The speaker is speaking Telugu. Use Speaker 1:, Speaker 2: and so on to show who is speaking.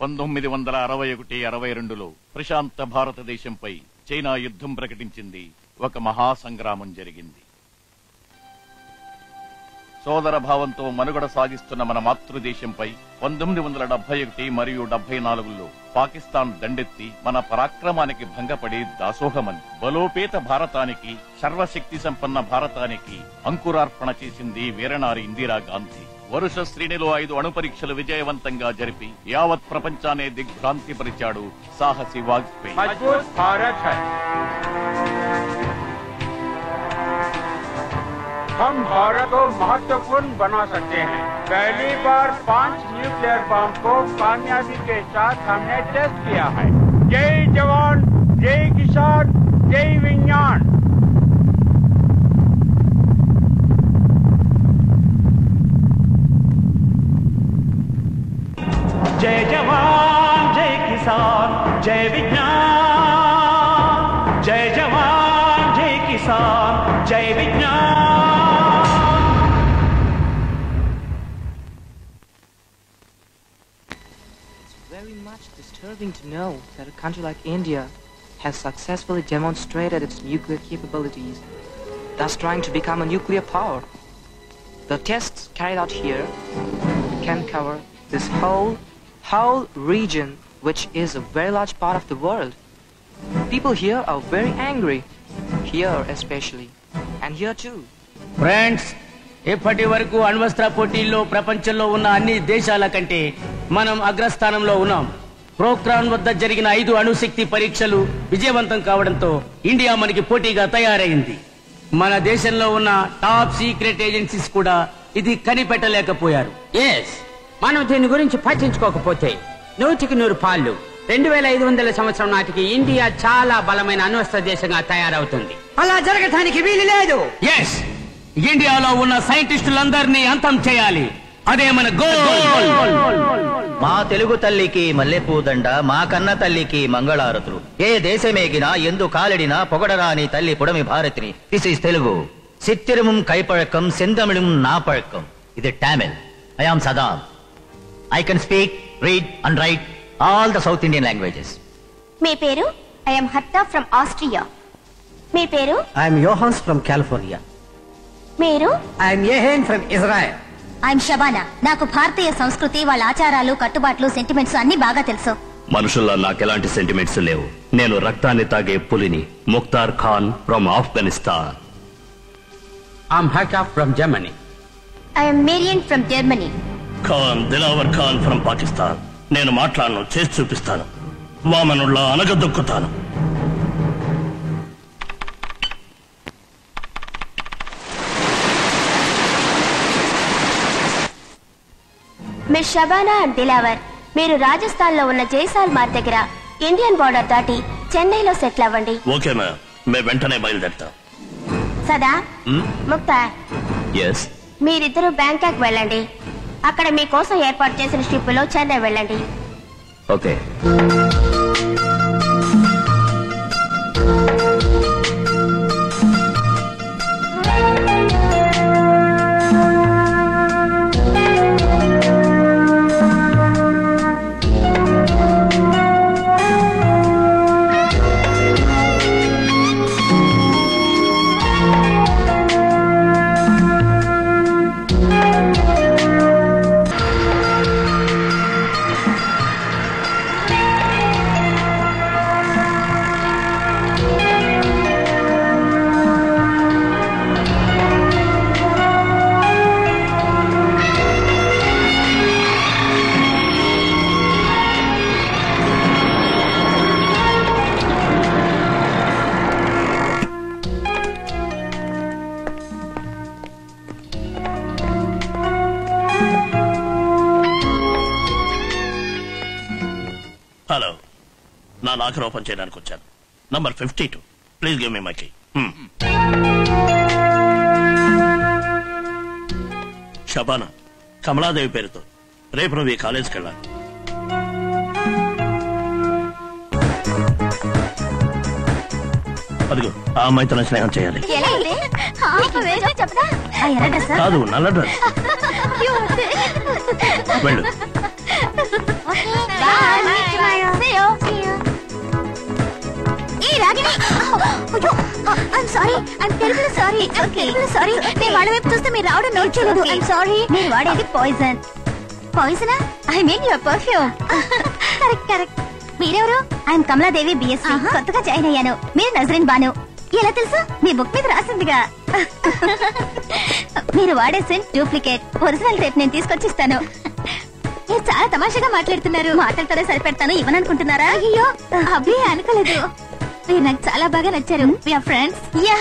Speaker 1: 1961-62లో ప్రశాంత భారతదేశంపై చైనా యుద్ధం ప్రకటించింది. ఒక మహాసంగ్రామం జరిగింది. సోదర భావంతో మనుగడ సాగిస్తున్న మన మాతృదేశంపై 1971 మరియు 74లో పాకిస్తాన్ దండెత్తి మన పరాక్రమానికి భంగపడి దాసోహమని బలోపేత భారతానికి, సర్వశక్తి సంపన్న భారతానికి అంకురార్పణ చేసింది వీరనారి ఇందిరాగాంధీ. వరుస శ్రేణిలో 5 అణు పరీక్షలు విజయవంతంగా జరిపి యావత్ ప్రపంచాన్ని దిగ్భ్రాంతి పరిచాడు సాహసి వాజ్పేయి.
Speaker 2: हम भारत को महत्वपूर्ण बना सकते हैं। पहली बार 5 न्यूक्लियर बम को कामयाबी के साथ हमने टेस्ट किया है। जय जवान, जय किसान, जय विज्ञान।
Speaker 3: जय जवान, जय किसान, जय विज्ञान। जय जवान, जय किसान, जय विज्ञान।
Speaker 4: Very much disturbing to know that a country like India has successfully demonstrated its nuclear capabilities, thus trying to become a nuclear power. The tests carried out here can cover this whole region, which is a very large part of the world. People here are very angry, here especially, and here too.
Speaker 5: Friends, ఇప్పటి వరకు అణ్వస్త్ర పోటీల్లో ప్రపంచంలో ఉన్న అన్ని దేశాల కంటే మనం అగ్రస్థానంలో ఉన్నాం. ప్రోక్రాన్ వద్ద జరిగిన 5 అణుశక్తి పరీక్షలు విజయవంతం కావడంతో ఇండియా మనకి పోటీగా తయారైంది. మన దేశంలో ఉన్న టాప్ సీక్రెట్ ఏజెన్సీస్ కూడా ఇది కనిపెట్టలేకపోయారు.
Speaker 6: మనం దీని గురించి పట్టించుకోకపోతే 100కి 100 పాళ్ళు 2500 సంవత్సరం నాటికి ఇండియా చాలా బలమైన అణ్వస్త్ర దేశంగా తయారవుతుంది.
Speaker 5: అలా జరగడానికి వీలు లేదు. ఇండియాలో ఉన్న సైంటిస్టులందరినీ అంతం చేయాలి. అదే మన గోల్.
Speaker 7: మా తెలుగు తల్లికి మల్లెపూదండ, మా కన్న తల్లికి మంగళారతులు. ఏ దేశమేగినా ఎందు కాలడినా పొగడరాని తల్లి పుడమి భారతిని. This is Telugu. సిత్తిరముం కైపழக்கம் సెంతమిళం నా పழக்கம். ఇది Tamil. I am Saddam. I can speak, read and write all the South Indian languages.
Speaker 8: మీ పేరు? I am Hatta from Austria. మీ పేరు?
Speaker 5: I am Johannes from California.
Speaker 8: మీరు?
Speaker 5: I am Yehen from Israel.
Speaker 8: I am Shabana. నాకు భారతీయ సంస్కృతి, వాళ్ళ ఆచారాలు, కట్టుబాట్లు, సెంటిమెంట్స్ అన్ని బాగా తెలుసు.
Speaker 9: మనుషుల్లో నాకెలాంటి సెంటిమెంట్స్ లేవు. నేను రక్తాన్ని తాగే పులిని. Mukhtar Khan from Afghanistan.
Speaker 6: I am Hakka from Germany.
Speaker 8: I am Marian from Germany.
Speaker 9: Khan Dilawar Khan from Pakistan. నేను మాట్లాడను, చేసి చూపిస్తాను. వామనుల్లా అనగదొక్కుతాను.
Speaker 8: మిస్ షబానా అండ్ దిలావర్, మీరు రాజస్థాన్ లో ఉన్న జైసాల్మార్ దగ్గర ఇండియన్ బార్డర్ దాటి చెన్నైలో సెటిల్ అవ్వండి.
Speaker 9: ఓకే మ్యామ్, మేము వెంటనే బయలుదేరుతాం.
Speaker 8: సదా, ముక్తార్, మీరిద్దరూ బ్యాంకాక్ వెళ్ళండి. అక్కడ మీకోసం ఏర్పాటు చేసిన షిప్ లో చెన్నై వెళ్ళండి.
Speaker 9: ఓకే. హలో, నా లాకర్ ఓపెన్ చేయడానికి వచ్చాను. Number 52. Please give me my key. Shabana, Kamaladevi పేరుతో రేపు నువ్వు ఈ కాలేజీకి వెళ్ళాలి. అదిగో ఆ అమ్మాయితో స్నేహం చేయాలి. కాదు, నల్ల డ్రెస్. వెళ్ళు.
Speaker 8: సారీ సారీ నేను వాళ్ళ వైపు చూస్తే మీరు రావడం నోట్ చేయలేదు. I'm sorry. మీరు వాడేది పాయిజన్. పాయిజనా? I mean your perfume. Correct correct. మీరెవరు? I'm Kamaladevi BSc. కొత్తగా జాయిన్ అయ్యాను. మీరు నజరీన్ బాను. ఎలా తెలుసు? మీ బుక్ మీద రాసిందిగా. మీరు వాడే సెంట్ డూప్లికేట్. ఒరిజినల్ టేప్ నేను తీసుకొచ్చిస్తాను. మీరు చాలా తమాషాగా మాట్లాడుతున్నారు. మాటలతోనే సరిపెడతాను ఇవ్వననుకుంటున్నారా? అయ్యో అబ్బే అనుకోలేదు. మీరు నాకు చాలా బాగా నచ్చారు. We are friends. యా